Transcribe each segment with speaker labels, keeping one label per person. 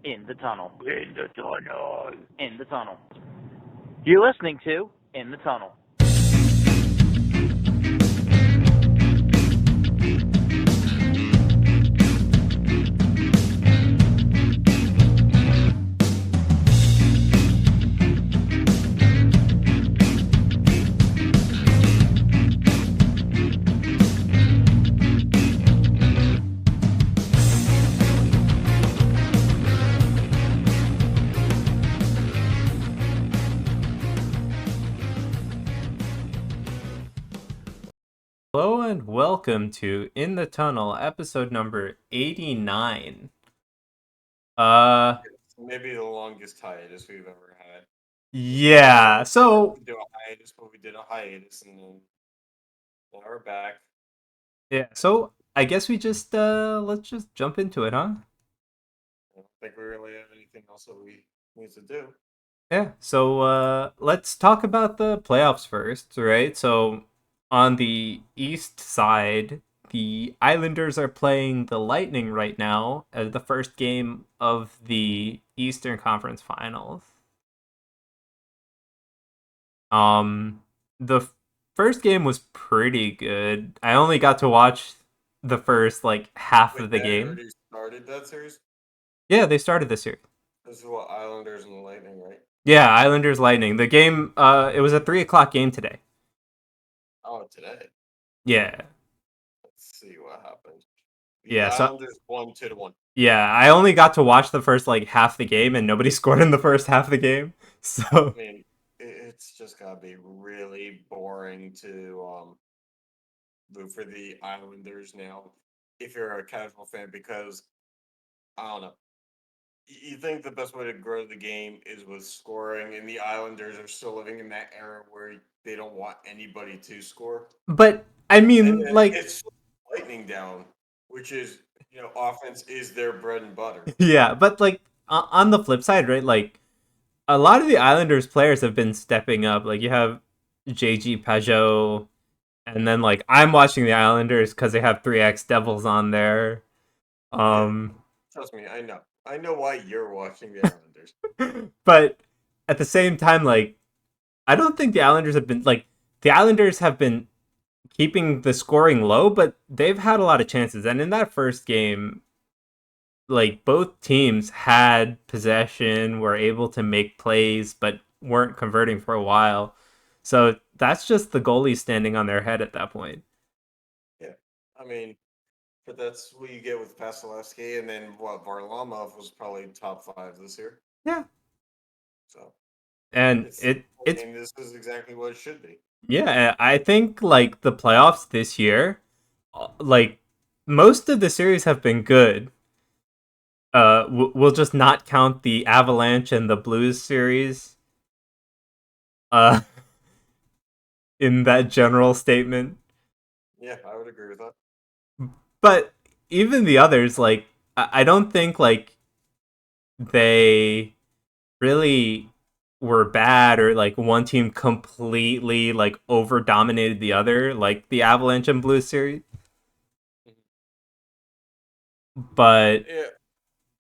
Speaker 1: In the tunnel.
Speaker 2: In the tunnel.
Speaker 1: In the tunnel. You're listening to In the Tunnel.
Speaker 3: Hello and welcome to In the Tunnel, episode number 89. Uh
Speaker 2: Maybe the longest hiatus we've ever had.
Speaker 3: yeah. So,
Speaker 2: We do a hiatus, but we did a hiatus, and then now we're back.
Speaker 3: I guess we just let's just jump into it, huh?
Speaker 2: I don't think we really have anything else that we need to do.
Speaker 3: Yeah. So, let's talk about the playoffs first, right? So, on the east side, the Islanders are playing the Lightning right now as the first game of the Eastern Conference Finals. Um, the first game was pretty good. I only got to watch the first like half
Speaker 2: Wait,
Speaker 3: of the
Speaker 2: they
Speaker 3: game.
Speaker 2: already started that series?
Speaker 3: Yeah, they started this year.
Speaker 2: This is what Islanders and Lightning, right?
Speaker 3: Yeah, Islanders Lightning. The game. It was a 3 o'clock game today.
Speaker 2: Oh, today.
Speaker 3: Yeah,
Speaker 2: Let's see what happened. The
Speaker 3: yeah. So
Speaker 2: Islanders won 2-1.
Speaker 3: yeah, I only got to watch the first like half the game, and nobody scored in the first half of the game. So
Speaker 2: I mean, it's just gotta be really boring to root for the Islanders now if you're a casual fan because I don't know. You think the best way to grow the game is with scoring, and the Islanders are still living in that era where they don't want anybody to score.
Speaker 3: but I
Speaker 2: And
Speaker 3: mean,
Speaker 2: then
Speaker 3: like,
Speaker 2: it's lightning down, which is, offense is their bread and butter.
Speaker 3: yeah, but like on the flip side, right? Like a lot of the Islanders players have been stepping up. Like you have JG Pajot, and then like I'm watching the Islanders because they have 3X Devils on there.
Speaker 2: Yeah,
Speaker 3: Um,
Speaker 2: trust me, I know. I know why you're watching the Islanders.
Speaker 3: but at the same time, like I don't think the Islanders have been keeping the scoring low, but they've had a lot of chances. And in that first game, like both teams had possession, were able to make plays, but weren't converting for a while. So that's just the goalie standing on their head at that point.
Speaker 2: Yeah, I mean, but that's what you get with Vasilevsky, and then what Varlamov was probably top five this year.
Speaker 3: Yeah,
Speaker 2: So
Speaker 3: and
Speaker 2: it's,
Speaker 3: it
Speaker 2: I
Speaker 3: it's
Speaker 2: mean, this is exactly what it should be.
Speaker 3: yeah. I think like the playoffs this year, like most of the series have been good. We'll just not count the Avalanche and the Blues series. Uh, in that general statement,
Speaker 2: Yeah, I would agree with that.
Speaker 3: but even the others, like I don't think like they really were bad or like one team completely like over dominated the other, like the Avalanche and Blues series.
Speaker 2: Mhm.
Speaker 3: But
Speaker 2: Yeah,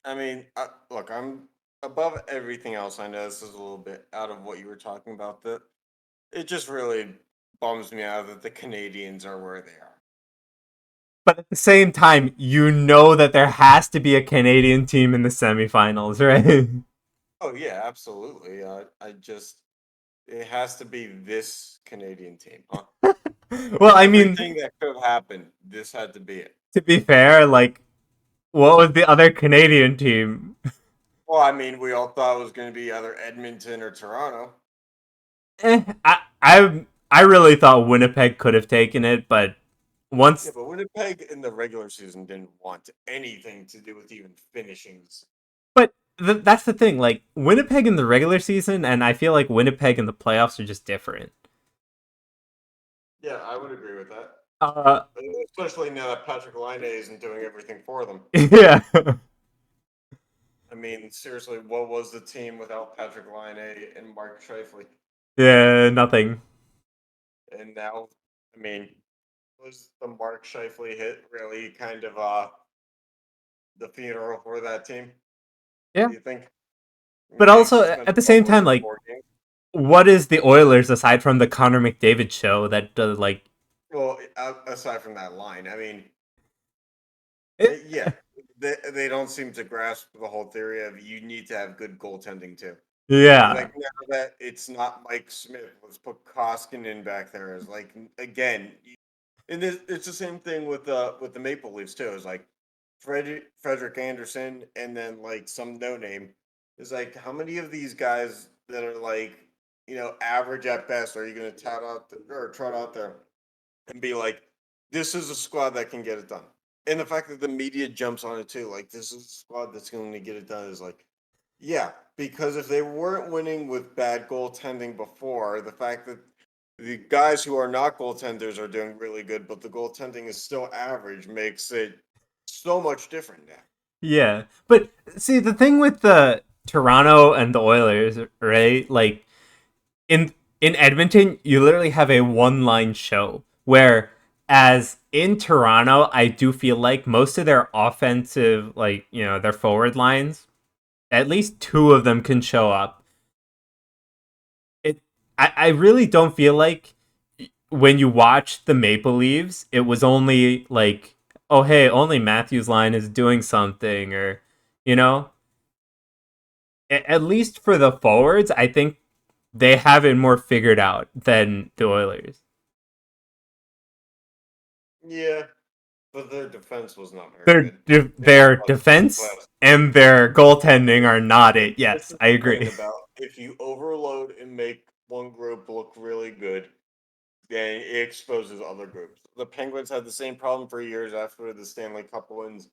Speaker 2: I mean, look, I'm above everything else. I know this is a little bit out of what you were talking about. That it just really bums me out that the Canadians are where they are.
Speaker 3: but at the same time, you know that there has to be a Canadian team in the semifinals, right?
Speaker 2: Oh yeah, absolutely. I just it has to be this Canadian team, huh?
Speaker 3: Well, I mean,
Speaker 2: Everything that could have happened, this had to be it.
Speaker 3: to be fair, like what was the other Canadian team?
Speaker 2: Well, I mean, we all thought it was going to be either Edmonton or Toronto.
Speaker 3: I really thought Winnipeg could have taken it, but
Speaker 2: Yeah,
Speaker 3: once
Speaker 2: but Winnipeg in the regular season didn't want anything to do with even finishings.
Speaker 3: but that's the thing. Like Winnipeg in the regular season, and I feel like Winnipeg in the playoffs are just different.
Speaker 2: Yeah, I would agree with that.
Speaker 3: Uh,
Speaker 2: Especially now that Patrick Laine isn't doing everything for them.
Speaker 3: yeah,
Speaker 2: I mean, seriously, what was the team without Patrick Laine and Mark Scheifele?
Speaker 3: yeah, nothing.
Speaker 2: And now, I mean, was the Mark Scheifele hit really kind of the funeral for that team?
Speaker 3: Yeah.
Speaker 2: Do you think?
Speaker 3: But
Speaker 2: Makes
Speaker 3: also
Speaker 2: sense
Speaker 3: at the same
Speaker 2: over
Speaker 3: time, like,
Speaker 2: 4 games.
Speaker 3: what is the Oilers aside from the Connor McDavid show that does like?
Speaker 2: Well, aside from that line, I mean,
Speaker 3: It,
Speaker 2: yeah, they don't seem to grasp the whole theory of you need to have good goaltending too. It's
Speaker 3: yeah,
Speaker 2: like now that it's not Mike Smith, let's put Koskinen back there. Is like again, and it's the same thing with the Maple Leafs too. It's like Frederick Anderson, and then like some no name. Is like how many of these guys that are like average at best are you going to trot out there and be like, this is a squad that can get it done. And the fact that the media jumps on it too, like this is a squad that's going to get it done, is like, yeah, because if they weren't winning with bad goaltending before, the fact that the guys who are not goaltenders are doing really good, but the goaltending is still average makes it so much different now.
Speaker 3: yeah. But see, the thing with the Toronto and the Oilers, right? Like in Edmonton, you literally have a one line show. Where as in Toronto, I do feel like most of their offensive, like their forward lines, at least two of them can show up. It, I really don't feel like when you watch the Maple Leafs, it was only like, oh hey, only Matthew's line is doing something, or you know, at least for the forwards, I think they have it more figured out than the Oilers.
Speaker 2: Yeah, but their defense was not very
Speaker 3: Their
Speaker 2: good. They
Speaker 3: their
Speaker 2: lost the
Speaker 3: defense
Speaker 2: playoffs.
Speaker 3: and their goaltending are not it.
Speaker 2: This
Speaker 3: Yes,
Speaker 2: is
Speaker 3: I
Speaker 2: the thing
Speaker 3: agree.
Speaker 2: about if you overload and make one group look really good, then it exposes other groups. The Penguins had the same problem for years after the Stanley Cup wins.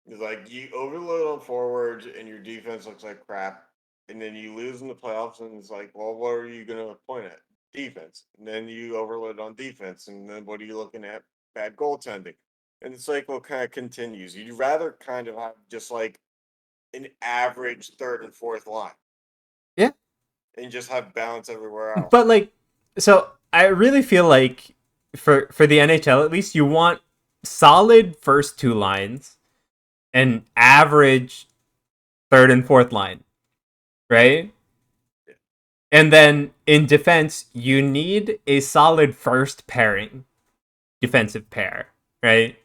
Speaker 2: It's like you overload on forwards and your defense looks like crap, and then you lose in the playoffs, and it's like, well, what are you going to point at? Defense. And then you overload on defense, and then what are you looking at? Bad goaltending. And the cycle kind of continues. You'd rather kind of have just like an average third and fourth line
Speaker 3: Yeah,
Speaker 2: and just have balance everywhere else.
Speaker 3: but like, so I really feel like for the NHL at least, you want solid first two lines and average third and fourth line, right? And then in defense, you need a solid first pairing, defensive pair, right?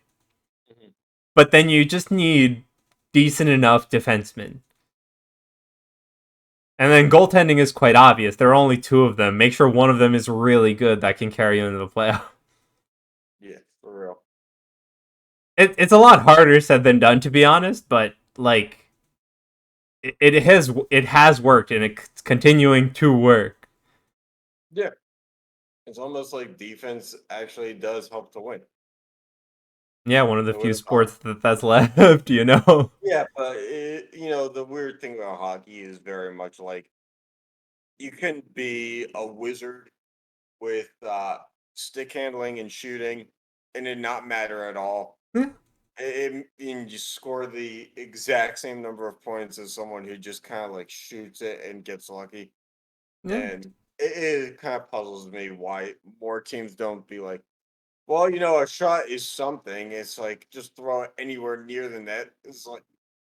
Speaker 2: Mhm.
Speaker 3: But then you just need decent enough defensemen. And then goaltending is quite obvious. There are only two of them. Make sure one of them is really good that can carry you into the playoff.
Speaker 2: Yeah, for real.
Speaker 3: It's a lot harder said than done, to be honest. But like, it has worked, and it's continuing to work.
Speaker 2: Yeah. It's almost like defense actually does help to win.
Speaker 3: Yeah, one of the
Speaker 2: Who would
Speaker 3: few
Speaker 2: have thought?
Speaker 3: sports that's left.
Speaker 2: Yeah, but the weird thing about hockey is very much like you can be a wizard with stick handling and shooting, and it not matter at all.
Speaker 3: Yeah,
Speaker 2: And you score the exact same number of points as someone who just kind of like shoots it and gets lucky.
Speaker 3: yeah.
Speaker 2: And it kind of puzzles me why more teams don't be like, well, a shot is something. It's like just throw it anywhere near the net. It's like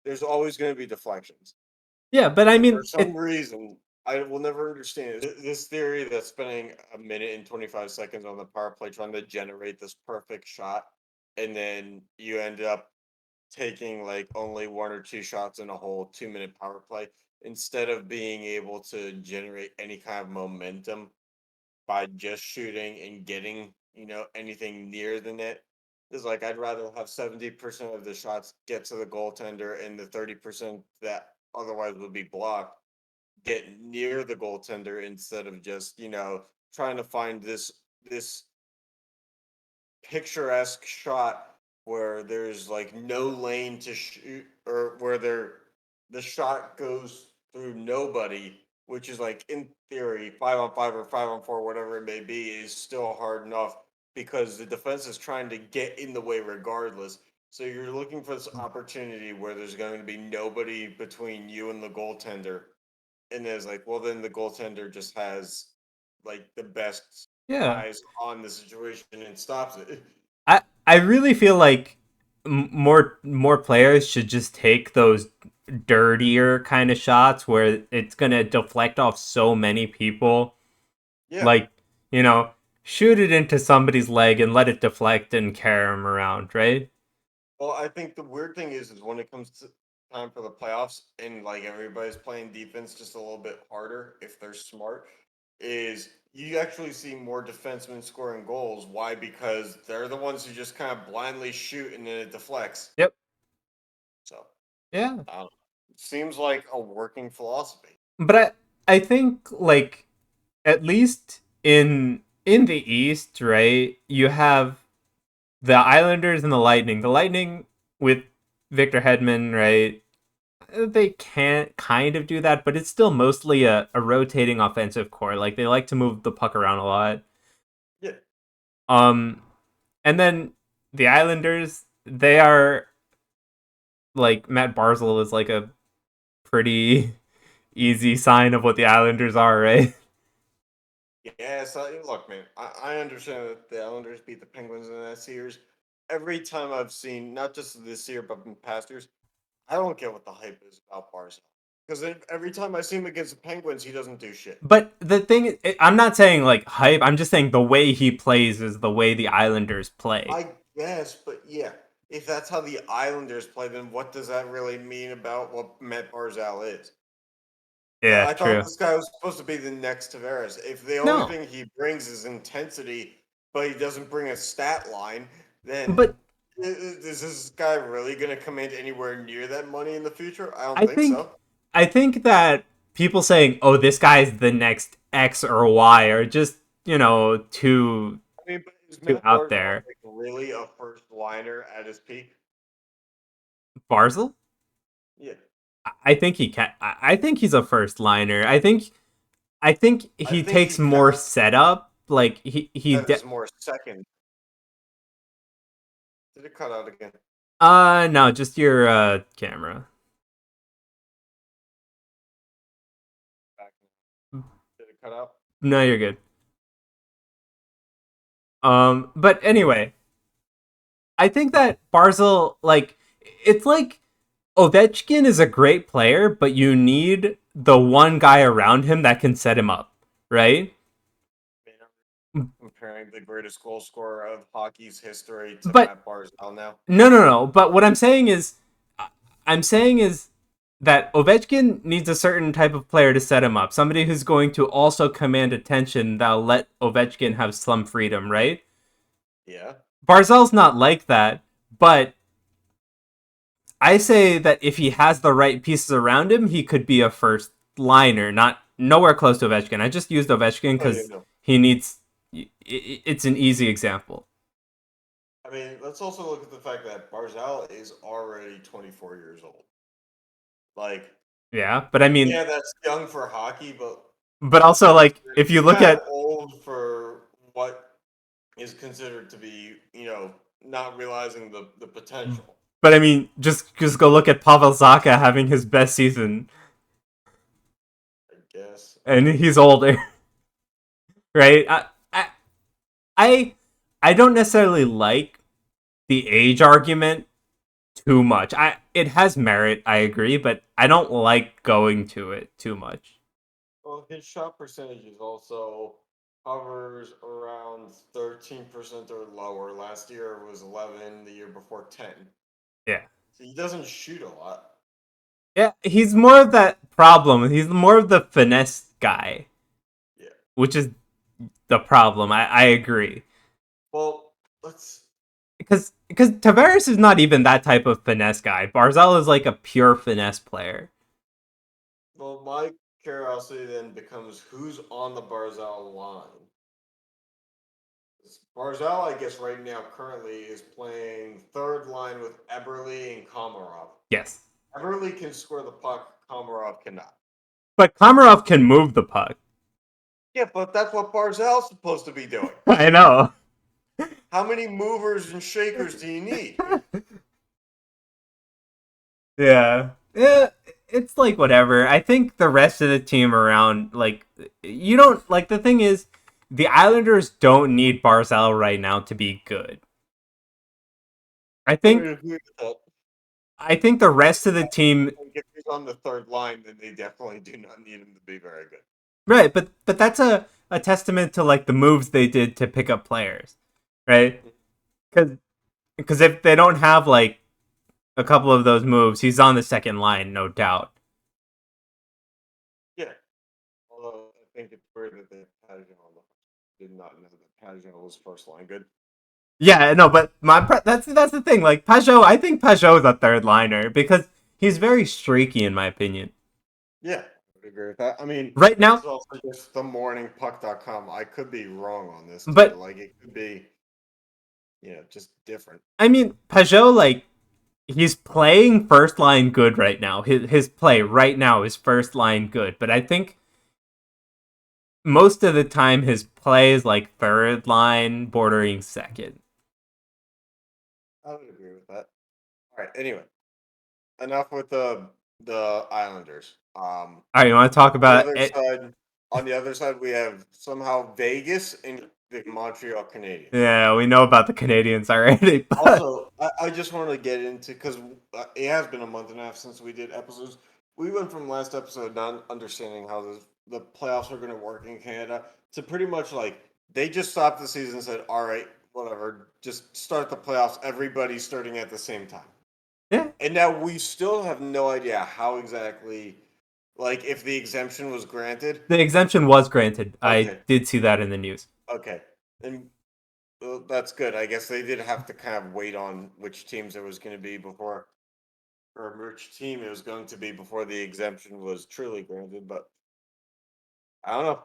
Speaker 2: there's always going to be deflections.
Speaker 3: Yeah, but I
Speaker 2: And for
Speaker 3: mean,
Speaker 2: some reason, I will never understand this theory that spending a minute and 25 seconds on the power play trying to generate this perfect shot, and then you end up taking like only one or two shots in a whole 2 minute power play instead of being able to generate any kind of momentum by just shooting and getting, anything near the net. Is like I'd rather have 70% of the shots get to the goaltender and the 30% that otherwise would be blocked get near the goaltender instead of just, trying to find this picturesque shot where there's like no lane to shoot or where the shot goes through nobody, which is like in theory 5-on-5 or 5-on-4, whatever it may be, is still hard enough because the defense is trying to get in the way regardless. So you're looking for this opportunity where there's going to be nobody between you and the goaltender, and it's like, well, then the goaltender just has like the best
Speaker 3: yeah.
Speaker 2: eyes on the situation and stops it.
Speaker 3: I really feel like more players should just take those dirtier kind of shots where it's gonna deflect off so many people.
Speaker 2: Yeah.
Speaker 3: Like, you know, shoot it into somebody's leg and let it deflect and carry him around, right?
Speaker 2: Well, I think the weird thing is when it comes to time for the playoffs and like everybody's playing defense just a little bit harder if they're smart, is you actually see more defensemen scoring goals. Why? Because they're the ones who just kind of blindly shoot and then it deflects.
Speaker 3: Yep.
Speaker 2: So
Speaker 3: Yeah.
Speaker 2: I don't know. It seems like a working philosophy.
Speaker 3: But I think like at least in the East, right? You have the Islanders and the Lightning. The Lightning with Victor Hedman, right? They can't kind of do that, but it's still mostly a rotating offensive core. Like they like to move the puck around a lot.
Speaker 2: Yeah.
Speaker 3: And then the Islanders, they are like Matt Barzal is like a pretty easy sign of what the Islanders are, right?
Speaker 2: Yeah, so look, man, I understand that the Islanders beat the Penguins in that series. Every time I've seen, not just this year, but in past years, I don't get what the hype is about Barzal. Because every time I see him against the Penguins, he doesn't do shit.
Speaker 3: But the thing, I'm not saying like hype. I'm just saying the way he plays is the way the Islanders play.
Speaker 2: I guess, but yeah, if that's how the Islanders play, then what does that really mean about what Matt Barzal is?
Speaker 3: Yeah,
Speaker 2: I
Speaker 3: true.
Speaker 2: thought this guy was supposed to be the next Tavares. If the only
Speaker 3: No,
Speaker 2: thing he brings is intensity, but he doesn't bring a stat line, then
Speaker 3: but
Speaker 2: is this guy really going to command anywhere near that money in the future? I don't
Speaker 3: I
Speaker 2: think
Speaker 3: think
Speaker 2: so.
Speaker 3: I think that people saying, "Oh, this guy's the next X or Y," are just too
Speaker 2: I mean, but is
Speaker 3: too
Speaker 2: Matt
Speaker 3: out
Speaker 2: Barzal
Speaker 3: there.
Speaker 2: like really a first liner at his peak?
Speaker 3: Barzal,
Speaker 2: Yeah,
Speaker 3: I think he can. I think he's a first liner. I think
Speaker 2: I
Speaker 3: he
Speaker 2: think
Speaker 3: takes
Speaker 2: he
Speaker 3: more
Speaker 2: kind
Speaker 3: setup. Like he
Speaker 2: of is more second. Did it cut out again?
Speaker 3: no, just your camera.
Speaker 2: Back. Did it cut out?
Speaker 3: No, you're good. But anyway, I think that Barzal, like, it's like Ovechkin is a great player, but you need the one guy around him that can set him up, right?
Speaker 2: Comparing the greatest goal scorer of hockey's history to
Speaker 3: But
Speaker 2: Matt Barzal now.
Speaker 3: no. But what I'm saying is that Ovechkin needs a certain type of player to set him up. Somebody who's going to also command attention that'll let Ovechkin have some freedom, right?
Speaker 2: Yeah.
Speaker 3: Barzal's not like that, but I say that if he has the right pieces around him, he could be a first liner, not nowhere close to Ovechkin. I just used Ovechkin
Speaker 2: Oh, yeah,
Speaker 3: because
Speaker 2: no.
Speaker 3: he needs. It's an easy example.
Speaker 2: I mean, let's also look at the fact that Barzal is already 24 years old. Like,
Speaker 3: Yeah, but I mean,
Speaker 2: yeah, that's young for hockey,
Speaker 3: but also like if you look
Speaker 2: kind
Speaker 3: at,
Speaker 2: of old for what is considered to be, not realizing the potential.
Speaker 3: but I mean, just go look at Pavel Zacha having his best season,
Speaker 2: I guess.
Speaker 3: and he's older, right? I, I don't necessarily like the age argument too much. It has merit, I agree, but I don't like going to it too much.
Speaker 2: Well, his shot percentage is also hovers around 13% or lower. Last year it was 11, the year before 10.
Speaker 3: Yeah.
Speaker 2: So he doesn't shoot a lot.
Speaker 3: Yeah, he's more of that problem. He's more of the finesse guy,
Speaker 2: Yeah.
Speaker 3: which is the problem. I agree.
Speaker 2: Well, let's.
Speaker 3: Because Tavares is not even that type of finesse guy. Barzal is like a pure finesse player.
Speaker 2: Well, my curiosity then becomes who's on the Barzal line. Barzal, I guess, right now currently is playing third line with Eberle and Komarov.
Speaker 3: Yes.
Speaker 2: Eberle can score the puck. Komarov cannot.
Speaker 3: But Komarov can move the puck.
Speaker 2: Yeah, but that's what Barzal's supposed to be doing.
Speaker 3: I know.
Speaker 2: How many movers and shakers do you need?
Speaker 3: Yeah. Yeah. It's like whatever. I think the rest of the team around, like, you don't, like, the thing is, the Islanders don't need Barzal right now to be good. I think the rest of the team,
Speaker 2: If he's on the third line, then they definitely do not need him to be very good.
Speaker 3: Right, but that's a testament to like the moves they did to pick up players, right? Because if they don't have like a couple of those moves, he's on the second line, no doubt.
Speaker 2: Yeah. Although I think it's weird that they did not know that Pajot was first line good.
Speaker 3: Yeah, no, but that's the thing. Like Pajot, I think Pajot is a third liner because he's very streaky in my opinion.
Speaker 2: Yeah, I would agree with that. I mean,
Speaker 3: Right now,
Speaker 2: it's also just themorningpuck.com. I could be wrong on this too.
Speaker 3: but
Speaker 2: Like it could be, just different.
Speaker 3: I mean Pajot, like he's playing first line good right now. His play right now is first line good, but I think most of the time his play is like third line, bordering second.
Speaker 2: I would agree with that. All right. Anyway, enough with the Islanders.
Speaker 3: All right, you want to talk
Speaker 2: On the
Speaker 3: about
Speaker 2: other
Speaker 3: it?
Speaker 2: side, we have somehow Vegas and the Montreal Canadiens.
Speaker 3: Yeah, we know about the Canadians already. But
Speaker 2: Also, I just wanted to get into because it has been a month and a half since we did episodes. We went from last episode not understanding how the playoffs are going to work in Canada to pretty much like they just stopped the season and said, "All right, whatever, just start the playoffs. Everybody's starting at the same time."
Speaker 3: yeah,
Speaker 2: And now we still have no idea how exactly, like, if the exemption was granted.
Speaker 3: the exemption was granted. I
Speaker 2: Okay,
Speaker 3: did see that in the news.
Speaker 2: okay, and well, that's good. I guess they did have to kind of wait on which teams it was going to be before, or which team it was going to be before the exemption was truly granted. But I don't know.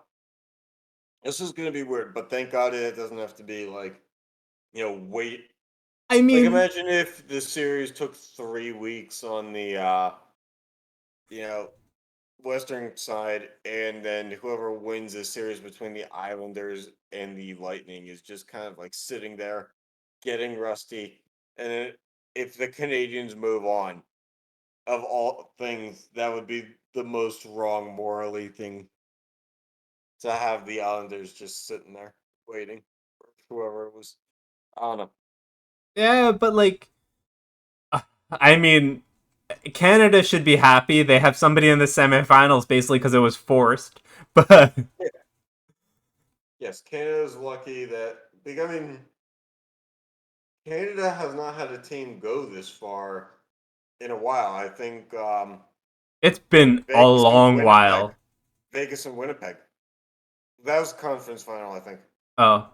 Speaker 2: This is going to be weird, but thank God it doesn't have to be like, wait.
Speaker 3: I
Speaker 2: Like,
Speaker 3: mean,
Speaker 2: imagine if the series took 3 weeks on the, you know, Western side, and then whoever wins the series between the Islanders and the Lightning is just kind of like sitting there, getting rusty. And then if the Canadians move on, of all things, that would be the most wrong morally thing to have the Islanders just sitting there waiting for whoever it was. I don't know.
Speaker 3: yeah, but like, I mean, Canada should be happy. They have somebody in the semifinals basically because it was forced. But
Speaker 2: Yeah. Yes, Canada's lucky that because I mean Canada has not had a team go this far in a while. I think
Speaker 3: it's been a
Speaker 2: Vegas and
Speaker 3: long
Speaker 2: Winnipeg.
Speaker 3: while.
Speaker 2: Vegas and Winnipeg. That was conference final, I think.
Speaker 3: Oh,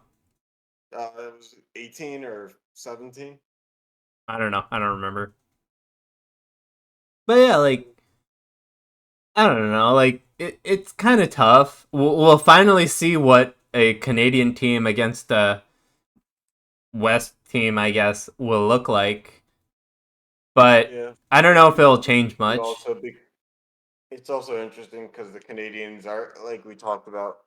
Speaker 2: It was 18 or 17.
Speaker 3: I don't know. I don't remember. But yeah, like I don't know. Like it's kind of tough. We'll finally see what a Canadian team against a West team, I guess, will look like. But
Speaker 2: Yeah.
Speaker 3: I don't know if it'll change
Speaker 2: It
Speaker 3: much.
Speaker 2: also be it's also interesting because the Canadians are like we talked about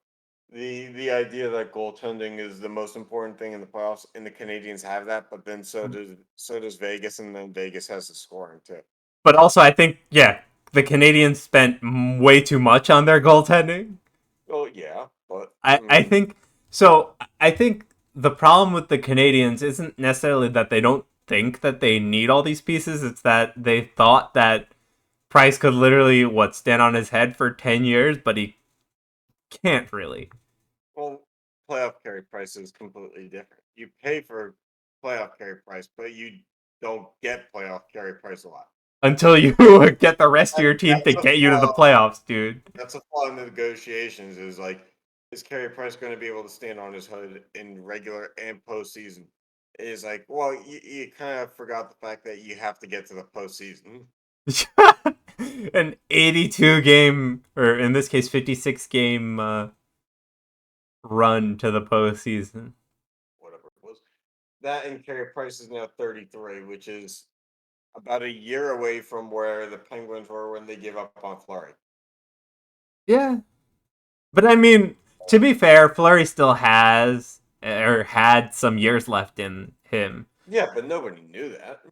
Speaker 2: the idea that goaltending is the most important thing in the playoffs, and the Canadians have that, but then so does Vegas, and then Vegas has the scoring too.
Speaker 3: But also, I think yeah, the Canadians spent way too much on their goaltending.
Speaker 2: Oh yeah, but
Speaker 3: I think so. I think the problem with the Canadians isn't necessarily that they don't think that they need all these pieces. It's that they thought that Price could literally stand on his head for 10 years, but he can't really
Speaker 2: well, playoff carry price is completely different. You pay for playoff carry price, but you don't get playoff carry price a lot.
Speaker 3: until you get the rest of your team to
Speaker 2: That's a
Speaker 3: get you to the
Speaker 2: flaw.
Speaker 3: playoffs, dude.
Speaker 2: That's a flaw in the negotiations. Is like, is carry price going to be able to stand on his head in regular and postseason? It is like, well, you kind of forgot the fact that you have to get to the postseason.
Speaker 3: An 82 game, or in this case, 56 game run to the postseason.
Speaker 2: Whatever it was. That and carry price is now 33, which is about a year away from where the Penguins were when they gave up on Flurry.
Speaker 3: Yeah. But I mean, to be fair, Fleury still has or had some years left in him.
Speaker 2: Yeah, but nobody knew that.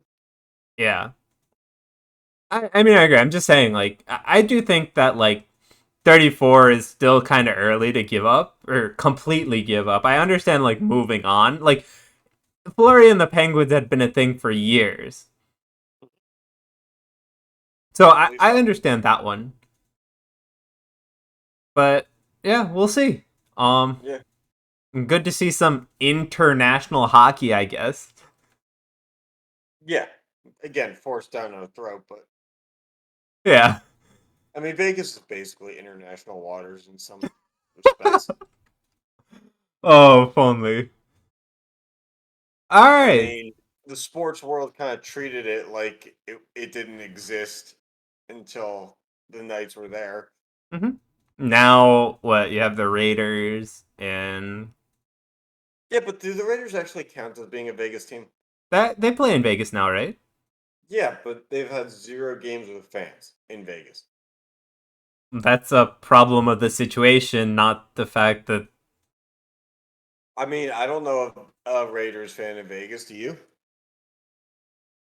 Speaker 3: Yeah. I mean, I agree. I'm just saying, like, I do think that, like, 34 is still kind of early to give up or completely give up. I understand, like, moving on. Like, Fleury and the Penguins had been a thing for years. So
Speaker 2: At least
Speaker 3: I understand that one. But yeah, we'll see.
Speaker 2: yeah,
Speaker 3: Good to see some international hockey, I guess.
Speaker 2: yeah. Again, forced down our throat, but
Speaker 3: Yeah.
Speaker 2: I mean, Vegas is basically international waters in some respects.
Speaker 3: Oh, if only. All
Speaker 2: I
Speaker 3: right.
Speaker 2: mean, the sports world kind of treated it like it didn't exist until the Knights were there.
Speaker 3: hmm Now, what you have the Raiders, and
Speaker 2: Yeah, but do the Raiders actually count as being a Vegas team?
Speaker 3: that they play in Vegas now, right?
Speaker 2: Yeah, but they've had 0 games with fans in Vegas.
Speaker 3: That's a problem of the situation, not the fact that.
Speaker 2: I mean, I don't know a Raiders fan in Vegas. Do you?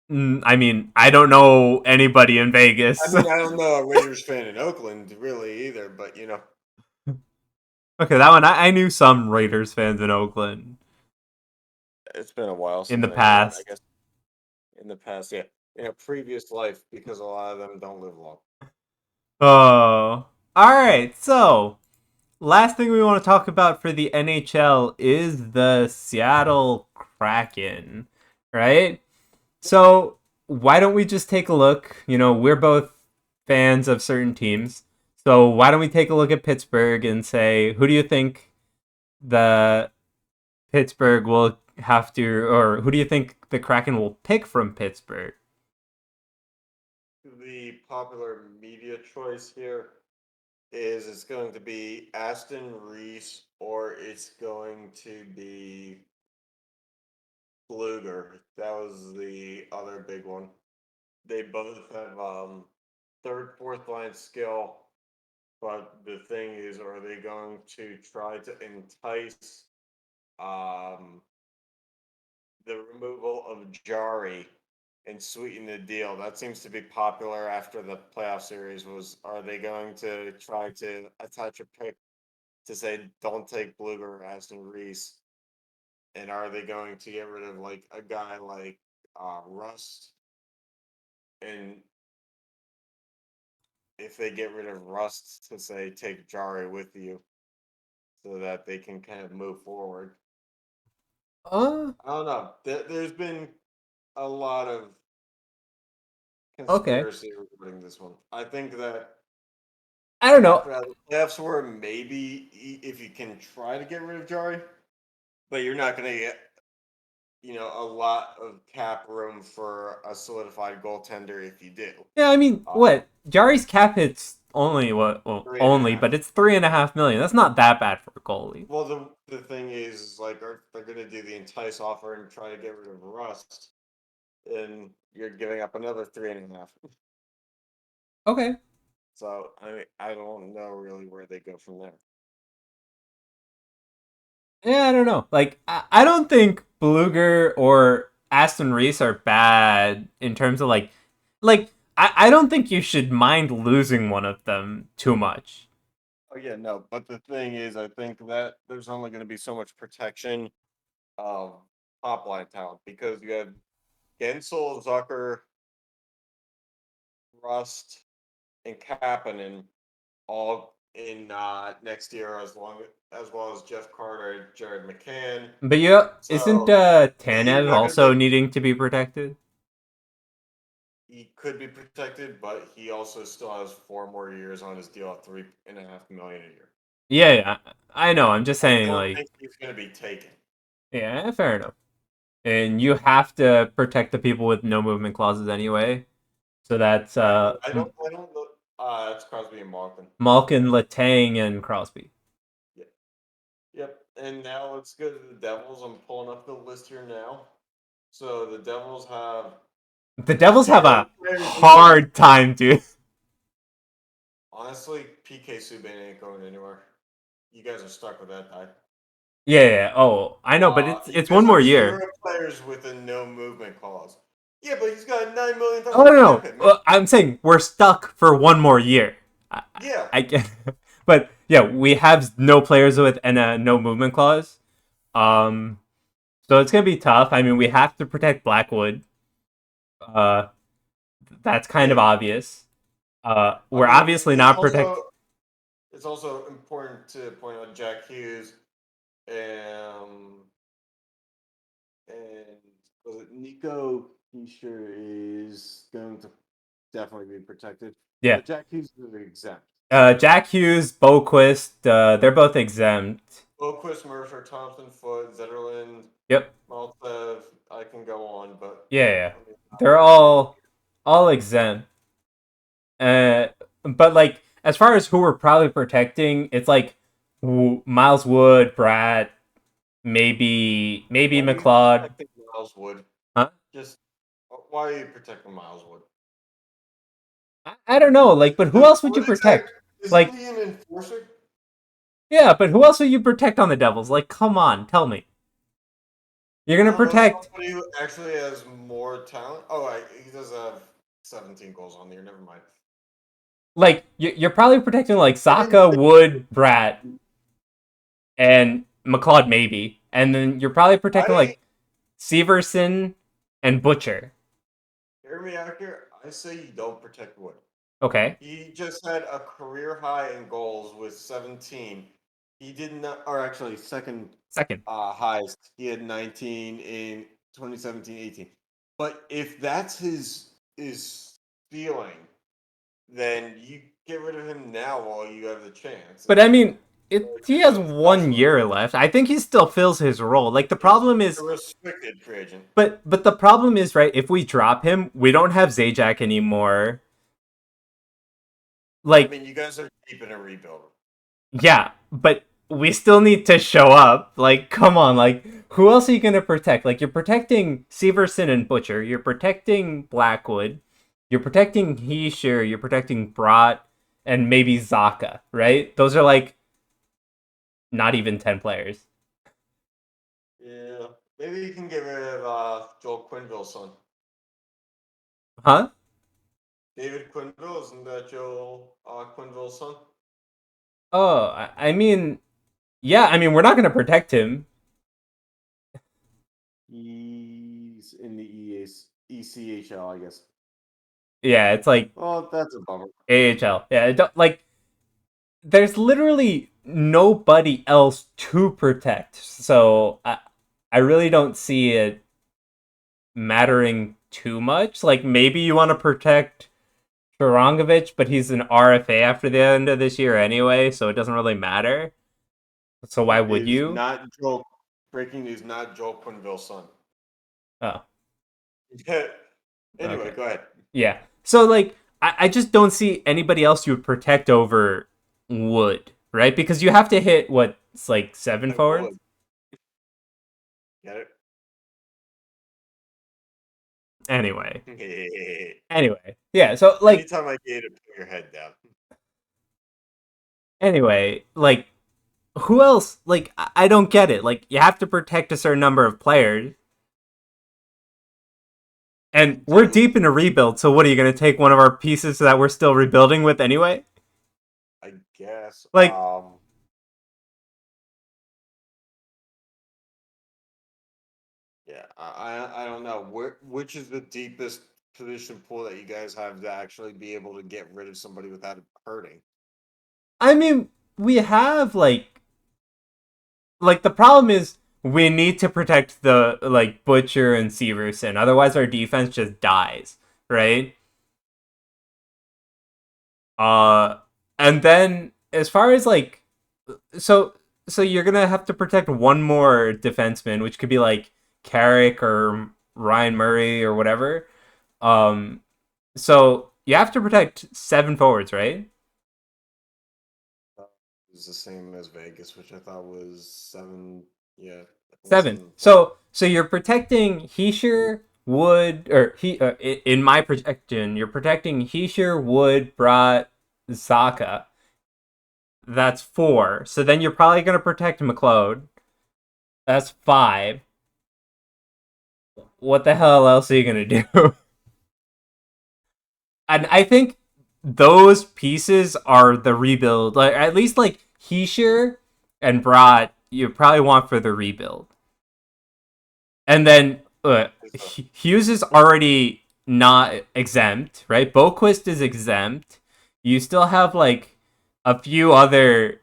Speaker 3: I mean, I don't know anybody in
Speaker 2: I
Speaker 3: Vegas.
Speaker 2: mean, I don't know a Raiders fan in Oakland really either, but
Speaker 3: Okay, that one I knew some Raiders fans in Oakland
Speaker 2: it's been a while
Speaker 3: in
Speaker 2: since
Speaker 3: the
Speaker 2: I knew one. I
Speaker 3: past.
Speaker 2: guess in the past, yeah, in a previous life, because a lot of them don't live long.
Speaker 3: Oh, all right. So last thing we want to talk about for the NHL is the Seattle Kraken, right? So why don't we just take a look? We're both fans of certain teams. So why don't we take a look at Pittsburgh and say, who do you think the Pittsburgh will have to, or who do you think the Kraken will pick from Pittsburgh?
Speaker 2: The popular media choice here is it's going to be Aston Reese or it's going to be Bluger. That was the other big one. They both have third, fourth line skill, but the thing is, are they going to try to entice um, the removal of Jari and sweeten the deal? That seems to be popular after the playoff series. Are they going to try to attach a pick to say don't take Bluger or Aston Reese? And are they going to get rid of like a guy like Rust? And if they get rid of Rust, to say take Jari with you so that they can kind of move forward.
Speaker 3: Uh,
Speaker 2: I don't know. There's been a lot of
Speaker 3: okay.
Speaker 2: conspiracy regarding this one. I think that
Speaker 3: I don't know.
Speaker 2: after how the playoffs were, maybe if you can try to get rid of Jari, but you're not going to get a lot of cap room for a solidified goaltender if you do.
Speaker 3: Yeah, I mean,
Speaker 2: Uh,
Speaker 3: what? Jari's cap hit's only what? Well,
Speaker 2: Three and a
Speaker 3: only,
Speaker 2: half.
Speaker 3: but it's 3.5 million. That's not that bad for a goalie.
Speaker 2: Well, the thing is like, they're going to do the entice offer and try to get rid of Rust, and you're giving up another 3.5.
Speaker 3: Okay.
Speaker 2: So I don't know really where they go from there.
Speaker 3: Yeah, I don't know. Like, I don't think Bluger or Aston Reese are bad in terms of I don't think you should mind losing one of them too much.
Speaker 2: Oh yeah, no. But the thing is, I think that there's only going to be so much protection of top line talent because you have Gensel, Zucker, Rust, and Kapanen all in next year as well as Jeff Carter, Jared McCann.
Speaker 3: But yeah, isn't
Speaker 2: So you're
Speaker 3: Tanev
Speaker 2: not going to
Speaker 3: also
Speaker 2: be.
Speaker 3: needing to be protected?
Speaker 2: He could be protected, but he also still has 4 more years on his deal at 3.5 million a year.
Speaker 3: Yeah, yeah, I know. I'm just
Speaker 2: I
Speaker 3: saying,
Speaker 2: don't
Speaker 3: like,
Speaker 2: think he's going to be taken.
Speaker 3: yeah, fair enough. And you have to protect the people with no movement clauses anyway. So that's
Speaker 2: I don't know. It's Crosby and Malkin.
Speaker 3: Malkin, Letang, and Crosby.
Speaker 2: Yeah. Yep. And now let's go to the Devils. I'm pulling up the list here now. So the Devils have
Speaker 3: The Devils have
Speaker 2: 0
Speaker 3: a
Speaker 2: players leaving.
Speaker 3: hard time, dude.
Speaker 2: Honestly, PK Subban ain't going anywhere. You guys are stuck with that guy.
Speaker 3: Yeah, yeah. Oh, I know, but it's
Speaker 2: You
Speaker 3: it's
Speaker 2: guys
Speaker 3: one more
Speaker 2: have
Speaker 3: year.
Speaker 2: 0 players with a no movement clause. Yeah, but he's got a $9 million
Speaker 3: Oh no,
Speaker 2: cap
Speaker 3: no.
Speaker 2: hit, man.
Speaker 3: Well, I'm saying we're stuck for one more year. I,
Speaker 2: Yeah.
Speaker 3: I get, but yeah, we have no players with and a no movement clause. Um, so it's gonna be tough. I mean, we have to protect Blackwood. Uh, that's kind of
Speaker 2: Yeah.
Speaker 3: obvious. We're
Speaker 2: I mean,
Speaker 3: obviously not protect.
Speaker 2: It's also important to point out Jack Hughes and was it Nico Heischer is going to definitely be protected.
Speaker 3: Yeah.
Speaker 2: But Jack Hughes is exempt.
Speaker 3: Jack Hughes, Boquist, they're both exempt.
Speaker 2: Boquist, Mercer, Thompson, Foote, Zetterlund,
Speaker 3: Yep.
Speaker 2: Maltsev. I can go on, but
Speaker 3: Yeah. They're all exempt. But like as far as who we're probably protecting, it's like Miles Wood, Brad, maybe McLeod.
Speaker 2: Miles Wood.
Speaker 3: Huh?
Speaker 2: Just why are you protecting Miles Wood?
Speaker 3: I don't know, like, but who else would you protect?
Speaker 2: Isn't he an enforcer?
Speaker 3: Yeah, but who else would you protect on the Devils? Like, come on, tell me. You're gonna protect
Speaker 2: somebody who actually has more talent. Oh, he does have 17 goals on there. Never mind.
Speaker 3: like you're probably protecting like Saka, Wood, Brad, and McLeod maybe, and then you're probably protecting like Severson and Butcher.
Speaker 2: Hear me out here. I say you don't protect Wood.
Speaker 3: Okay.
Speaker 2: He just had a career high in goals with 17. He did not, or actually second highest. He had 19 in 2017-18. But if that's his feeling, then you get rid of him now while you have the chance.
Speaker 3: But I mean, he has 1 year left. I think he still fills his role. Like the problem is
Speaker 2: a restricted free agent.
Speaker 3: But the problem is, right, if we drop him, we don't have Zajac anymore. Like,
Speaker 2: I mean, you guys are deep in a rebuild.
Speaker 3: Yeah, but we still need to show up. Like, come on, like, who else are you gonna protect? Like, you're protecting Severson and Butcher, you're protecting Blackwood, you're protecting Heischer, you're protecting Brott, and maybe Zaka, right? Those are like not even 10 players.
Speaker 2: Yeah, maybe you can get rid of Joel Quenneville's son.
Speaker 3: Huh?
Speaker 2: David Quenneville, isn't that Joel Quenneville's son?
Speaker 3: Oh, I mean, yeah, I mean, we're not gonna protect him.
Speaker 2: He's in the ECHL, I guess.
Speaker 3: Yeah, it's like,
Speaker 2: well, that's a bummer.
Speaker 3: AHL. Yeah, like, there's literally nobody else to protect. So I really don't see it mattering too much. Like, maybe you want to protect Sharangovich, but he's an RFA after the end of this year anyway, so it doesn't really matter. So why would you?
Speaker 2: Not Joel. Breaking news, not Joel Quenneville's son.
Speaker 3: Oh.
Speaker 2: Anyway,
Speaker 3: Okay.
Speaker 2: Go ahead.
Speaker 3: Yeah. So, like, I just don't see anybody else you would protect over Wood, right? Because you have to hit, what, it's like 7 forwards?
Speaker 2: Get it?
Speaker 3: Anyway. Yeah, so, like...
Speaker 2: Anytime I get it, put your head down.
Speaker 3: Anyway, like, who else? Like, I don't get it. Like, you have to protect a certain number of players. And we're deep in a rebuild, so what, are you going to take one of our pieces that we're still rebuilding with anyway?
Speaker 2: I guess.
Speaker 3: Like,
Speaker 2: yeah, I don't know. Which is the deepest position pool that you guys have to actually be able to get rid of somebody without it hurting?
Speaker 3: I mean, we have, like, the problem is we need to protect the, like, Butcher and Severson. Otherwise, our defense just dies, right? And then as far as, like, so you're gonna have to protect one more defenseman, which could be like Carrick or Ryan Murray or whatever. So you have to protect 7 forwards, right?
Speaker 2: It was the same as Vegas, which I thought was 7. Yeah,
Speaker 3: 7. So you're protecting Heischer, Wood, or in my protection, you're protecting Heischer, Wood, Brott, Zaka. That's 4. So then you're probably gonna protect McLeod. That's 5. What the hell else are you gonna do? And I think those pieces are the rebuild. Like, at least like Heischer and Brott, you probably want for the rebuild. And then Hughes is already not exempt, right? Boquist is exempt. you still have like a few other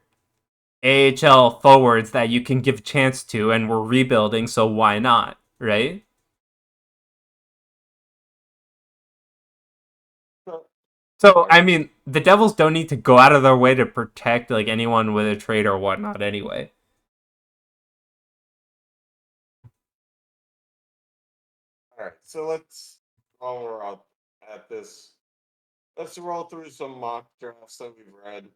Speaker 3: AHL forwards that you can give a chance to, and we're rebuilding, so why not, right? So, I mean, the Devils don't need to go out of their way to protect like anyone with a trade or whatnot anyway.
Speaker 2: All right, so while we're out at this, let's roll through some mock drafts that we've read.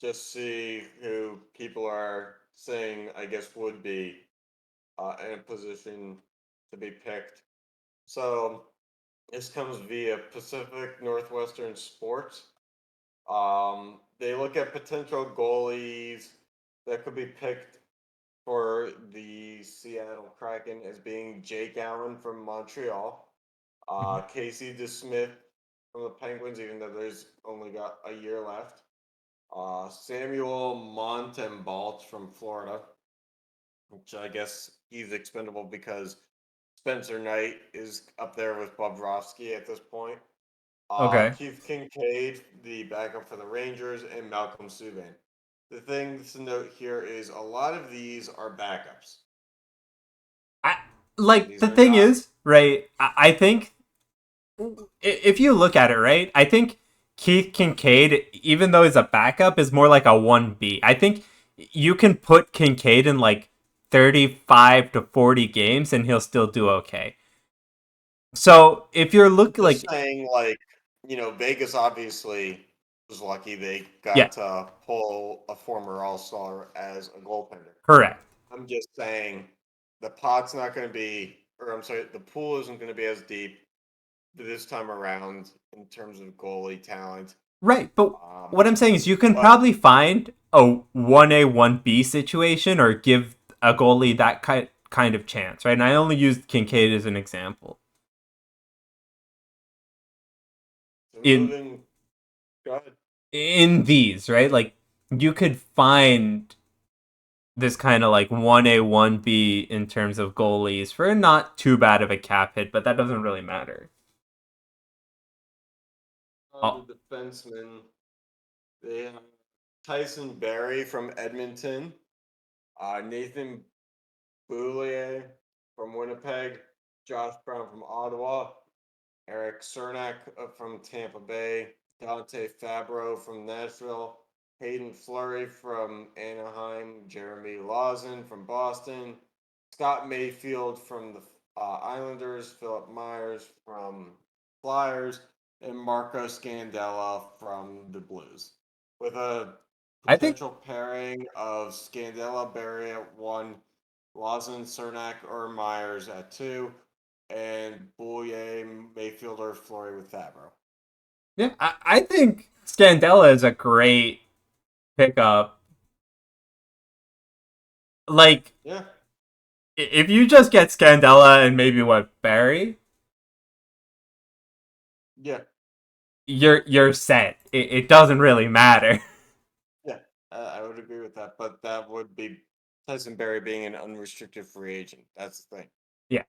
Speaker 2: Just see who people are saying, I guess, would be in a position to be picked. So this comes via Pacific Northwestern Sports. They look at potential goalies that could be picked for the Seattle Kraken as being Jake Allen from Montreal, Casey DeSmith from the Penguins, even though there's only got a year left, Samuel Montembalch from Florida, which I guess he's expendable because Spencer Knight is up there with Bobrovsky at this point.
Speaker 3: Okay.
Speaker 2: Keith Kincaid, the backup for the Rangers, and Malcolm Subban. The thing to note here is a lot of these are backups.
Speaker 3: Like
Speaker 2: These
Speaker 3: the
Speaker 2: are
Speaker 3: thing
Speaker 2: not.
Speaker 3: is, right? I think if you look at it, right, I think Keith Kincaid, even though he's a backup, is more like a 1B. I think you can put Kincaid in like 35 to 40 games and he'll still do okay. So if you're
Speaker 2: I'm
Speaker 3: looking
Speaker 2: just
Speaker 3: like,
Speaker 2: saying, Vegas obviously was lucky they
Speaker 3: yeah,
Speaker 2: got to pull a former All Star as a goaltender.
Speaker 3: correct.
Speaker 2: I'm just saying the pot's not going to be, or I'm sorry, the pool isn't going to be as deep this time around in terms of goalie talent.
Speaker 3: Right, but
Speaker 2: Um,
Speaker 3: what I'm saying is you can
Speaker 2: but
Speaker 3: probably find a 1A, 1B situation or give a goalie that kind of chance, right? And I only used Kincaid as an example. In
Speaker 2: moving, go ahead.
Speaker 3: in these, right? Like you could find this kind of like 1A, 1B in terms of goalies for not too bad of a cap hit, but that doesn't really matter.
Speaker 2: The defenseman, they have Tyson Berry from Edmonton, Nathan Boulier from Winnipeg, Josh Brown from Ottawa, Eric Cernak from Tampa Bay, Dante Fabro from Nashville, Hayden Fleury from Anaheim, Jeremy Lawson from Boston, Scott Mayfield from the Islanders, Philip Myers from Flyers, and Marco Scandella from the Blues. With a
Speaker 3: I think
Speaker 2: potential pairing of Scandella, Berry at 1, Lawson, Cernak, or Myers at 2, and Boulier, Mayfield, or Fleury with Fabro.
Speaker 3: yeah, I think Scandella is a great pickup. Like
Speaker 2: Yeah,
Speaker 3: if you just get Scandella and maybe what Barry,
Speaker 2: yeah,
Speaker 3: you're set. It doesn't really matter.
Speaker 2: yeah. I would agree with that, but that would be Tyson Berry being an unrestricted free agent. That's the thing.
Speaker 3: Yeah,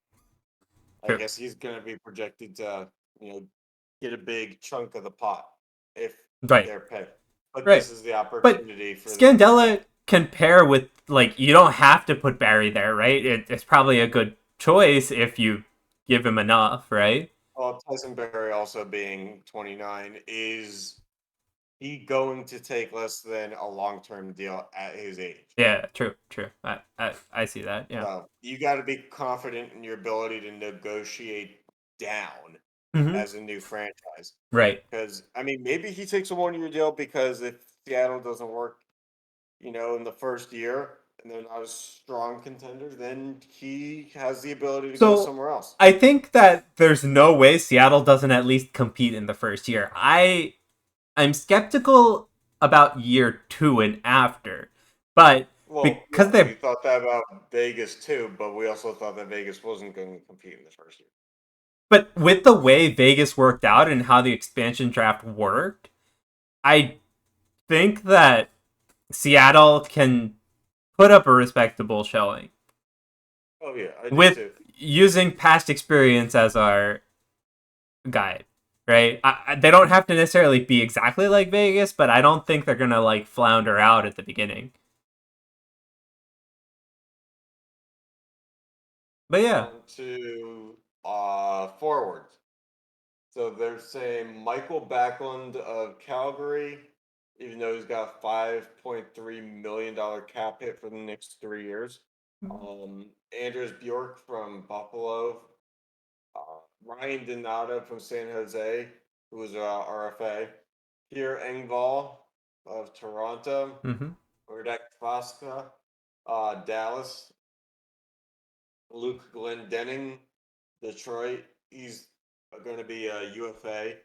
Speaker 2: I
Speaker 3: true.
Speaker 2: guess he's going to be projected to, get a big chunk of the pot if
Speaker 3: Right,
Speaker 2: they're picked. But
Speaker 3: right.
Speaker 2: this is the
Speaker 3: But
Speaker 2: opportunity for them to
Speaker 3: Scandella
Speaker 2: get.
Speaker 3: can pair with like you don't have to put Barry there, right? It's probably a good choice if you give him enough, right?
Speaker 2: Well, Tyson Berry also being 29, is he going to take less than a long-term deal at his age?
Speaker 3: Yeah, true, true. I see that. Yeah.
Speaker 2: So you got to be confident in your ability to negotiate down
Speaker 3: Hmm.
Speaker 2: as a new franchise.
Speaker 3: Right.
Speaker 2: Because I mean, maybe he takes a 1 year deal because if Seattle doesn't work, in the first year and they're not a strong contender, then he has the ability to go
Speaker 3: So
Speaker 2: somewhere else.
Speaker 3: I think that there's no way Seattle doesn't at least compete in the first year. I'm skeptical about year 2 and after, but
Speaker 2: Well,
Speaker 3: because
Speaker 2: yeah,
Speaker 3: they
Speaker 2: we thought that about Vegas too, but we also thought that Vegas wasn't going to compete in the first year.
Speaker 3: but with the way Vegas worked out and how the expansion draft worked, I think that Seattle can put up a respectable showing
Speaker 2: Oh yeah, I do
Speaker 3: with
Speaker 2: too.
Speaker 3: using past experience as our guide. right? They don't have to necessarily be exactly like Vegas, but I don't think they're gonna like flounder out at the beginning. But yeah,
Speaker 2: On to forwards. So they're saying Michael Backlund of Calgary, even though he's got a $5.3 million cap hit for the next 3 years. Andres Bjork from Buffalo, Ryan Donato from San Jose, who was RFA. Pierre Engvall of Toronto.
Speaker 3: mm-hmm.
Speaker 2: Radek Vaska, Dallas. Luke Glendening, Detroit. He's going to be a UFA.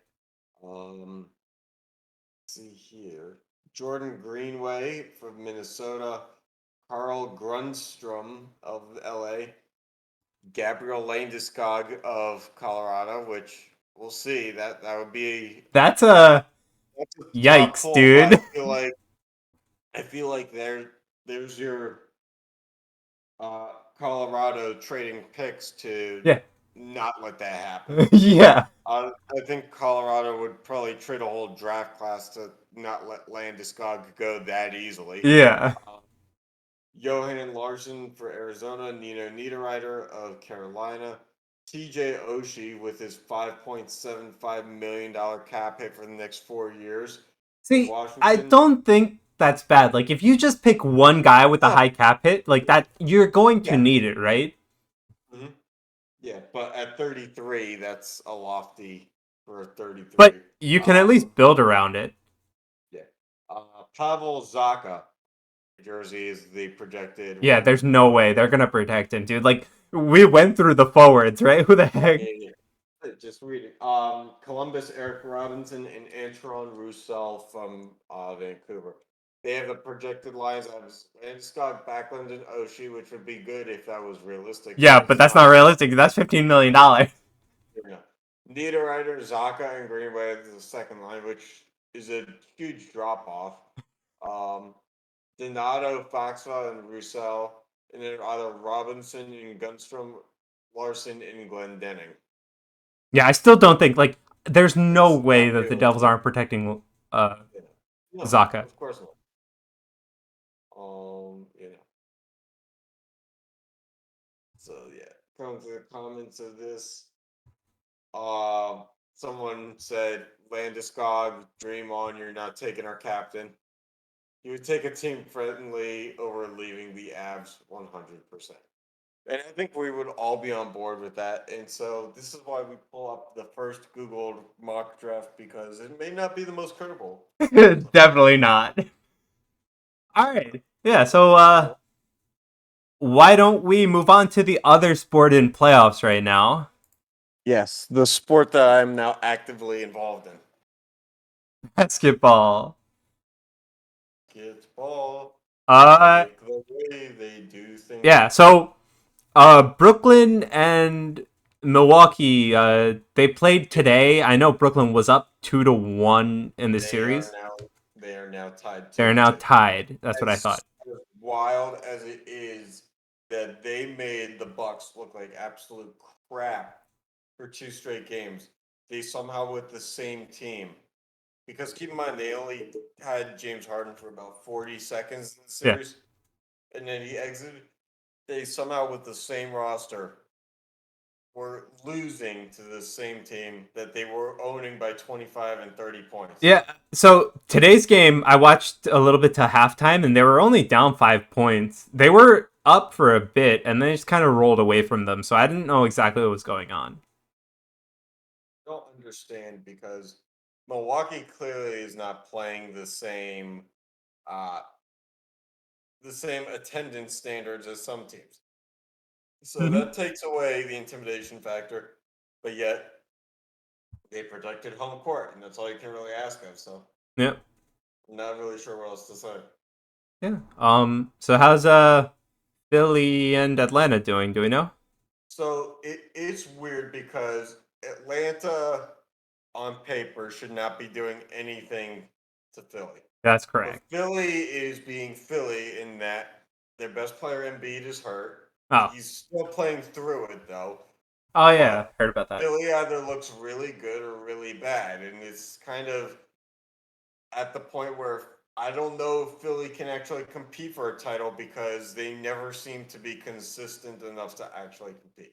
Speaker 2: Let's see here. Jordan Greenway from Minnesota. Carl Grunstrom of LA. Gabriel Landeskog of Colorado, which we'll see. That would be
Speaker 3: That's a
Speaker 2: that's a tough
Speaker 3: yikes,
Speaker 2: pull, but
Speaker 3: dude.
Speaker 2: I feel like there's your Colorado trading picks to
Speaker 3: Yeah,
Speaker 2: not let that happen.
Speaker 3: yeah,
Speaker 2: I think Colorado would probably trade a whole draft class to not let Landeskog go that easily.
Speaker 3: yeah.
Speaker 2: Um, Johan Larson for Arizona, Nino Niederreiter of Carolina, TJ Oshie with his $5.75 million cap hit for the next 4 years of
Speaker 3: See, I
Speaker 2: Washington.
Speaker 3: don't think that's bad. Like, if you just pick one guy with a
Speaker 2: No,
Speaker 3: high cap hit, like that, you're going to
Speaker 2: yeah,
Speaker 3: need it, right?
Speaker 2: hmm yeah, but at 33, that's a lofty for a 33.
Speaker 3: But you can at least build around it.
Speaker 2: Yeah. Pavel Zaka, Jersey is the projected
Speaker 3: Yeah,
Speaker 2: one.
Speaker 3: there's no way they're gonna protect him, dude. Like, we went through the forwards, right? Who the heck?
Speaker 2: Just reading. Columbus, Eric Robinson, and Antron Roussel from Vancouver. They have the projected lines as Landeskog, Backlund, and Oshie, which would be good if that was realistic,
Speaker 3: Yeah,
Speaker 2: but
Speaker 3: but
Speaker 2: it's
Speaker 3: that's
Speaker 2: not.
Speaker 3: not realistic. That's $15 million.
Speaker 2: Yeah. Niederreiter, Zaka, and Greenway is the second line, which is a huge drop off. Um, Donato, Foxwell, and Roussel, and then either Robinson and Gunstrom, Larson, and Glendening.
Speaker 3: Yeah, I still don't think like there's no
Speaker 2: It's
Speaker 3: way
Speaker 2: not
Speaker 3: that the Devils
Speaker 2: realistic.
Speaker 3: aren't protecting uh
Speaker 2: Yeah. No,
Speaker 3: Zaka.
Speaker 2: of course not. You know. So yeah, come to the comments of this. Someone said Landeskog, dream on. You're not taking our captain. You would take a team friendly over leaving the Avs 100%. And I think we would all be on board with that. And so this is why we pull up the first Googled mock draft because it may not be the most credible.
Speaker 3: Definitely not. All right. Yeah, so
Speaker 2: So,
Speaker 3: why don't we move on to the other sport in playoffs right now?
Speaker 2: yes, the sport that I'm now actively involved in.
Speaker 3: Basketball.
Speaker 2: Kids ball.
Speaker 3: Uh
Speaker 2: Like the way they do things.
Speaker 3: yeah, so Brooklyn and Milwaukee, they played today. I know Brooklyn was up 2-1 in the
Speaker 2: They are
Speaker 3: series.
Speaker 2: now they are now tied
Speaker 3: They're
Speaker 2: 2
Speaker 3: now
Speaker 2: two.
Speaker 3: tied. That's what I thought.
Speaker 2: As wild as it is that they made the Bucks look like absolute crap for 2 straight games, they somehow with the same team. Because keep in mind they only had James Harden for about 40 seconds in the
Speaker 3: Yeah.
Speaker 2: series, and then he exited. They somehow with the same roster were losing to the same team that they were owning by 25 and 30 points.
Speaker 3: Yeah. So today's game, I watched a little bit to halftime, and they were only down 5 points. They were up for a bit, and then just kind of rolled away from them. So I didn't know exactly what was going on.
Speaker 2: I don't understand because Milwaukee clearly is not playing uh the same attendance standards as some teams. So
Speaker 3: Mm-hmm.
Speaker 2: that takes away the intimidation factor, but yet they protected home court, and that's all you can really ask of. So
Speaker 3: Yeah.
Speaker 2: I'm not really sure what else to say.
Speaker 3: Yeah. So how's Philly and Atlanta doing? Do we know?
Speaker 2: So it's weird because Atlanta on paper should not be doing anything to Philly.
Speaker 3: That's
Speaker 2: But
Speaker 3: correct.
Speaker 2: Philly is being Philly in that their best player Embiid is hurt.
Speaker 3: Oh.
Speaker 2: He's still playing through it though.
Speaker 3: Oh yeah, heard about that.
Speaker 2: Philly either looks really good or really bad, and it's kind of at the point where I don't know if Philly can actually compete for a title because they never seem to be consistent enough to actually compete.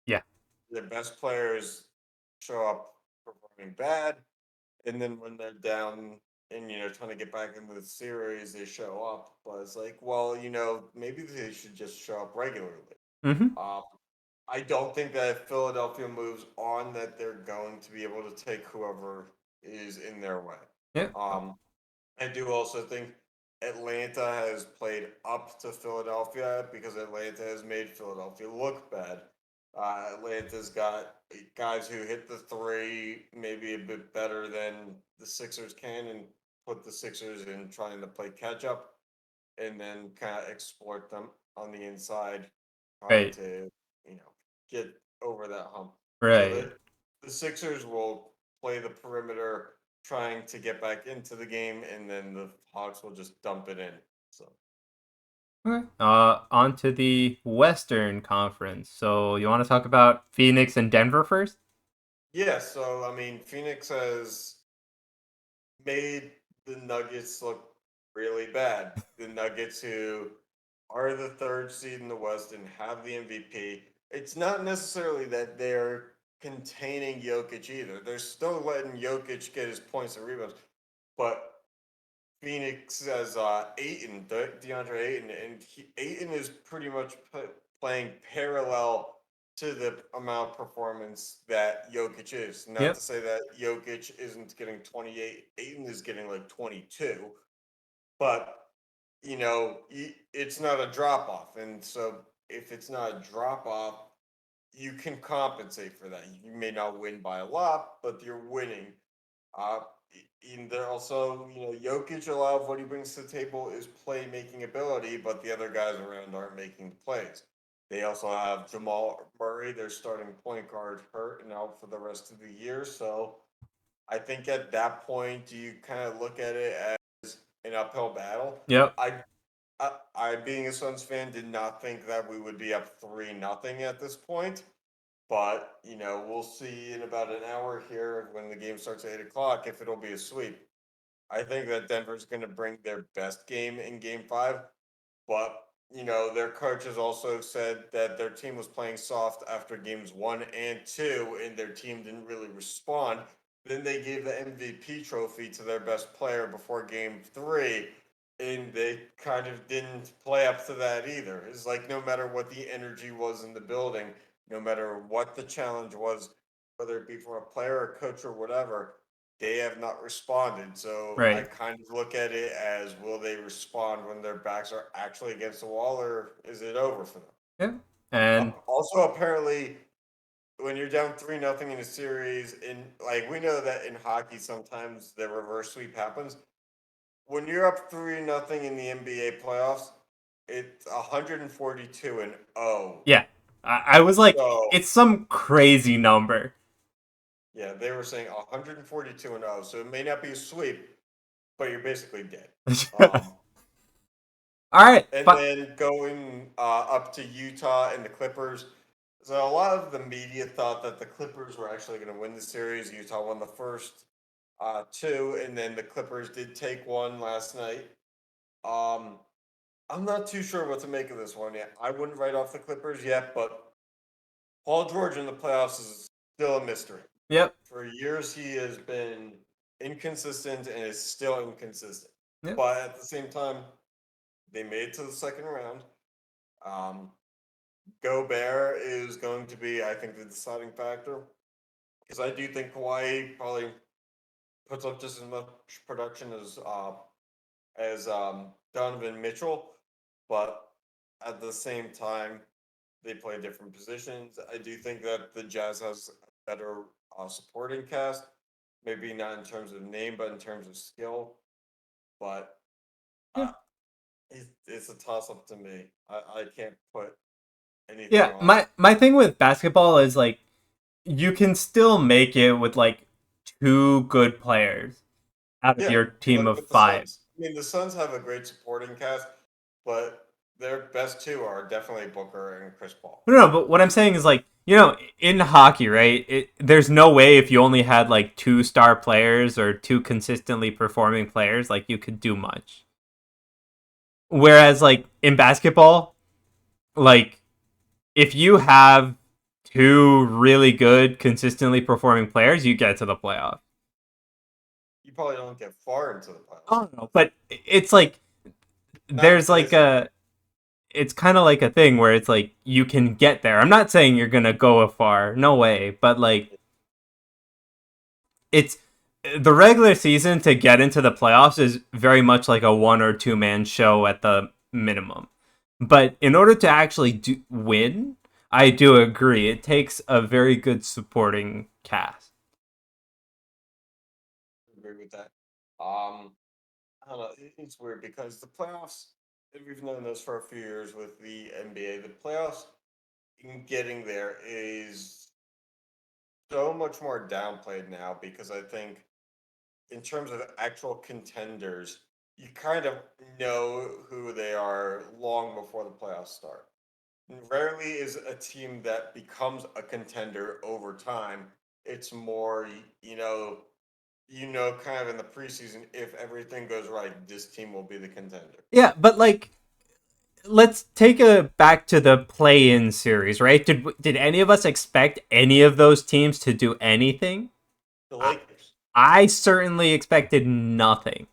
Speaker 3: Yeah.
Speaker 2: Their best players show up performing bad, and then when they're down and trying to get back into the series, they show up. But it's like, well, maybe they should just show up regularly.
Speaker 3: Mm-hmm.
Speaker 2: Um, I don't think that if Philadelphia moves on, that they're going to be able to take whoever is in their way.
Speaker 3: Yeah.
Speaker 2: Um, I do also think Atlanta has played up to Philadelphia because Atlanta has made Philadelphia look bad. Atlanta's got guys who hit the three maybe a bit better than the Sixers can and put the Sixers in trying to play catch up and then kind of exploit them on the inside, trying
Speaker 3: Right.
Speaker 2: to, get over that hump. So
Speaker 3: Right.
Speaker 2: the Sixers will play the perimeter trying to get back into the game, and then the Hawks will just dump it in. So
Speaker 3: Okay. On to the Western Conference. So you want to talk about Phoenix and Denver first?
Speaker 2: yeah, so I mean, Phoenix has made the Nuggets look really bad. The Nuggets, who are the third seed in the West and have the MVP, it's not necessarily that they're containing Jokic either. They're still letting Jokic get his points and rebounds, but Phoenix has Ayton, DeAndre Ayton, and Ayton is pretty much playing parallel to the amount of performance that Jokic is. Not to
Speaker 3: Yep.
Speaker 2: say that Jokic isn't getting 28, Ayton is getting like 22, but it's not a drop off. And so if it's not a drop off, you can compensate for that. You may not win by a lot, but you're winning. Uh, and they're also, Jokic, a lot of what he brings to the table is playmaking ability, but the other guys around aren't making plays. They also have Jamal Murray, their starting point guard, hurt and out for the rest of the year. So I think at that point, you kind of look at it as an uphill battle.
Speaker 3: Yep.
Speaker 2: I, being a Suns fan, did not think that we would be up 3-0 at this point. But, we'll see in about an hour here when the game starts at 8 o'clock if it'll be a sweep. I think that Denver's going to bring their best game in game five. But, their coach has also said that their team was playing soft after games 1 and 2, and their team didn't really respond. Then they gave the MVP trophy to their best player before game three, and they kind of didn't play up to that either. It's like no matter what the energy was in the building, no matter what the challenge was, whether it be from a player or coach or whatever, they have not responded. So I
Speaker 3: Right.
Speaker 2: kind of look at it as, will they respond when their backs are actually against the wall, or is it over for them?
Speaker 3: Yeah. And
Speaker 2: Also, apparently, when you're down 3-0 in a series, in like we know that in hockey sometimes the reverse sweep happens. When you're up 3-0 in the NBA playoffs, it's 142-0.
Speaker 3: yeah, I was like,
Speaker 2: So
Speaker 3: it's some crazy number.
Speaker 2: yeah, they were saying 142-0. So it may not be a sweep, but you're basically dead.
Speaker 3: All right.
Speaker 2: And then going up to Utah and the Clippers. So a lot of the media thought that the Clippers were actually going to win the series. Utah won the first two, and then the Clippers did take one last night. Um, I'm not too sure what to make of this one yet. I wouldn't write off the Clippers yet, but Paul George in the playoffs is still a mystery.
Speaker 3: Yep.
Speaker 2: For years, he has been inconsistent and is still inconsistent.
Speaker 3: Yep.
Speaker 2: But at the same time, they made it to the second round. Um, Gobert is going to be, I think, the deciding factor because I do think Kawhi probably puts up just as much production as Donovan Mitchell, but at the same time, they play different positions. I do think that the Jazz has a better supporting cast, maybe not in terms of name, but in terms of skill. But
Speaker 3: Yeah.
Speaker 2: uh, it's a toss up to me. I can't put anything
Speaker 3: Yeah.
Speaker 2: on it.
Speaker 3: My thing with basketball is like you can still make it with like two good players out of
Speaker 2: Yeah,
Speaker 3: your team
Speaker 2: look
Speaker 3: of
Speaker 2: at the
Speaker 3: five.
Speaker 2: Suns. I mean, the Suns have a great supporting cast, but their best two are definitely Booker and Chris Paul.
Speaker 3: No, but what I'm saying is like in hockey, right? There's no way if you only had like 2 star players or 2 consistently performing players, like you could do much. Whereas like in basketball, like if you have 2 really good, consistently performing players, you get to the playoffs.
Speaker 2: You probably don't get far into the playoffs.
Speaker 3: I don't know, but it's like there's like it's kind of like a thing where it's like you can get there. I'm not saying you're gonna go far, no way, but like it's the regular season to get into the playoffs is very much like a 1 or 2 man show at the minimum. But in order to actually win, I do agree it takes a very good supporting cast.
Speaker 2: I agree with that. I don't know. It's weird because the playoffs, and we've known this for a few years with the NBA, the playoffs in getting there is so much more downplayed now because I think in terms of actual contenders, you kind of know who they are long before the playoffs start. Rarely is a team that becomes a contender over time. It's more, kind of in the preseason, if everything goes right, this team will be the contender.
Speaker 3: Yeah, but like let's take it back to the play-in series, right? Did any of us expect any of those teams to do anything?
Speaker 2: The Lakers.
Speaker 3: I certainly expected nothing.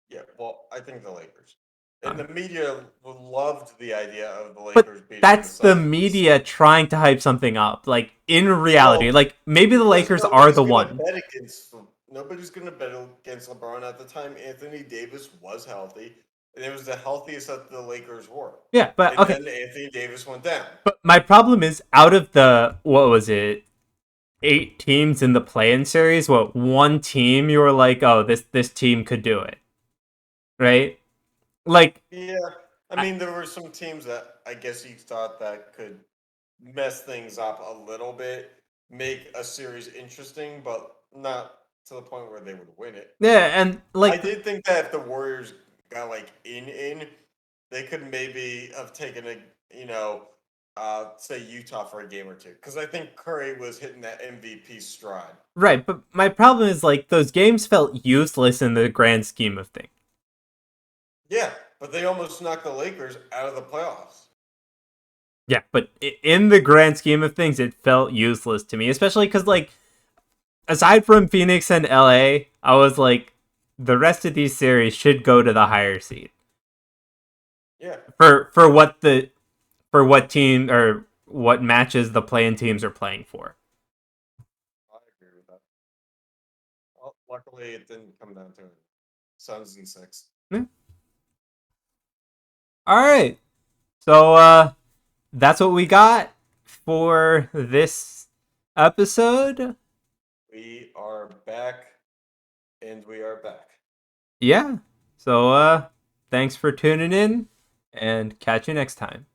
Speaker 2: Yeah, well, I think the Lakers. And
Speaker 3: Uh,
Speaker 2: the media loved the idea of the
Speaker 3: But
Speaker 2: Lakers beating
Speaker 3: that's the
Speaker 2: Celtics.
Speaker 3: media trying to hype something up. Like in reality,
Speaker 2: Well,
Speaker 3: like maybe the
Speaker 2: because
Speaker 3: Lakers are the
Speaker 2: nobody's gonna bet against LeBron at the time. Anthony Davis was healthy, and it was the healthiest that the Lakers were.
Speaker 3: Yeah, but
Speaker 2: And
Speaker 3: okay.
Speaker 2: then Anthony Davis went down.
Speaker 3: But my problem is out of the what was it? 8 teams in the play-in series, what one team you were like, "Oh, this team could do it." Right? Like
Speaker 2: Yeah, I mean, there were some teams that I guess you thought that could mess things up a little bit, make a series interesting, but not to the point where they would win it.
Speaker 3: yeah, and
Speaker 2: I
Speaker 3: like
Speaker 2: did think that if the Warriors got like in, they could maybe have taken say Utah for a game or two, because I think Curry was hitting that MVP stride.
Speaker 3: right, but my problem is like those games felt useless in the grand scheme of things.
Speaker 2: Yeah, but they almost knocked the Lakers out of the playoffs.
Speaker 3: Yeah, but in the grand scheme of things, it felt useless to me, especially because like aside from Phoenix and LA, I was like, the rest of these series should go to the higher seed.
Speaker 2: Yeah.
Speaker 3: For what team or what matches the play-in teams are playing for.
Speaker 2: I agree with that. Well, luckily, it didn't come down to it. Suns and 6.
Speaker 3: Yeah. All right. So that's what we got for this episode.
Speaker 2: We are back, and we are back.
Speaker 3: Yeah. So thanks for tuning in and catch you next time.